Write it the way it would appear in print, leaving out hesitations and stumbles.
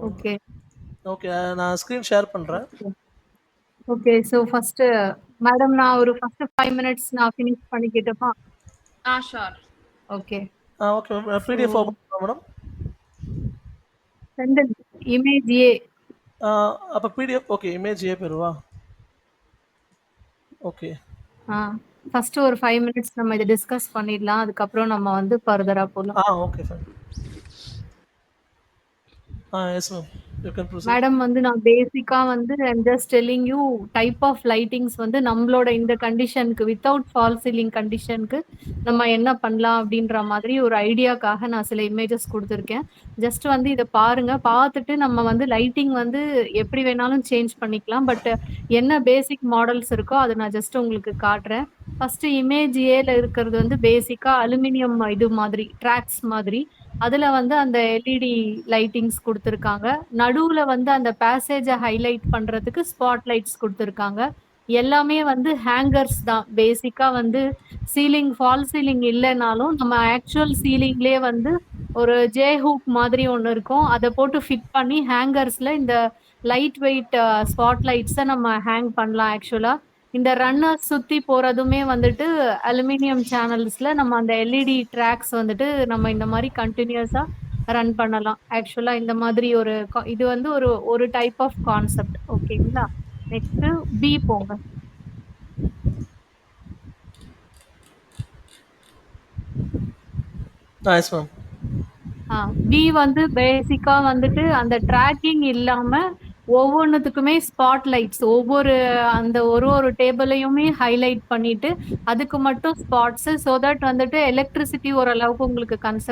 Okay. Okay. நான் screen share பண்றேன். Okay. Okay. So first madam நான் ஒரு ஃபர்ஸ்ட்டு 5 மினிட்ஸ் நான் ஃபினிஷ் பண்ணிக்கிட்டுமா? Sure. Okay. Okay ma'am. So PDF open பண்ணவா மேடம்? சென்ட் இமேஜ் ஏ. அப்ப பிடிஎஃப் ஓகே. இமேஜ் ஏ பெறுவா? ஓகே. ஃபர்ஸ்ட்டு ஒரு 5 மினிட்ஸ் நம்ம இத டிஸ்கஸ் பண்ணிடலாம். அதுக்கப்புறம் நம்ம வந்து ஃபர்தரா போலாம். Okay fine. Yes ma'am. You can proceed. Madam வந்து நான் பேசிக்கா வந்து I'm just telling you type of lightings வந்து நம்மளோட இந்த கண்டிஷனுக்கு வித்தவுட் ஃபால் சீலிங் கண்டிஷனுக்கு நம்ம என்ன பண்ணலாம் அப்படின்ற மாதிரி ஒரு ஐடியாக்காக நான் சில இமேஜஸ் கொடுத்துருக்கேன். ஜஸ்ட் வந்து இதை பாருங்க. பார்த்துட்டு நம்ம வந்து லைட்டிங் வந்து எப்படி வேணாலும் சேஞ்ச் பண்ணிக்கலாம். பட் என்ன பேசிக் மாடல்ஸ் இருக்கோ அதை நான் ஜஸ்ட் உங்களுக்கு காட்டுறேன். ஃபர்ஸ்ட் இமேஜ் ஏல இருக்கிறது வந்து பேசிக்கா அலுமினியம் இது மாதிரி ட்ராக்ஸ் மாதிரி. அதுல வந்து அந்த எல்இடி லைட்டிங்ஸ் கொடுத்துருக்காங்க. நடுவுல வந்து அந்த பேசேஜ ஹைலைட் பண்றதுக்கு ஸ்பாட் லைட்ஸ் கொடுத்துருக்காங்க. எல்லாமே வந்து ஹேங்கர்ஸ் தான். பேசிக்கா வந்து சீலிங் ஃபால் சீலிங் இல்லைனாலும் நம்ம ஆக்சுவல் சீலிங்லேயே வந்து ஒரு ஜே ஹூக் மாதிரி ஒன்று இருக்கும். அதை போட்டு ஃபிட் பண்ணி ஹேங்கர்ஸ்ல இந்த லைட் வெயிட் ஸ்பாட் லைட்ஸை நம்ம ஹேங் பண்ணலாம் ஆக்சுவலா. இந்த ரன்னர்ஸ் சுத்தி போறதுமே வந்துட்டு அலுமினியம் சேனல்ஸ்ல நம்ம அந்த எல்இடி ட்ராக்ஸ் வந்துட்டு நம்ம இந்த மாதிரி கண்டினியூஸா ரன் பண்ணலாம். ஆக்சுவலா இந்த மாதிரி ஒரு இது வந்து ஒரு ஒரு டைப் ஆஃப் கான்செப்ட். ஓகேங்களா? நெக்ஸ்ட் பி போங்க. Yes ma'am. பி வந்து பேசிக்கா வந்துட்டு அந்த ட்ராக்கிங் இல்லாம ஒவ்வொன்றுத்துக்குமே ஸ்பாட் லைட்ஸ் ஒவ்வொரு அந்த ஒரு டேபிளையுமே ஹைலைட் பண்ணிட்டு அதுக்கு மட்டும் ஸ்பாட்ஸ் ஸோ தட் வந்துட்டு எலக்ட்ரிசிட்டி ஓரளவுக்கு உங்களுக்கு கன்செப்ட்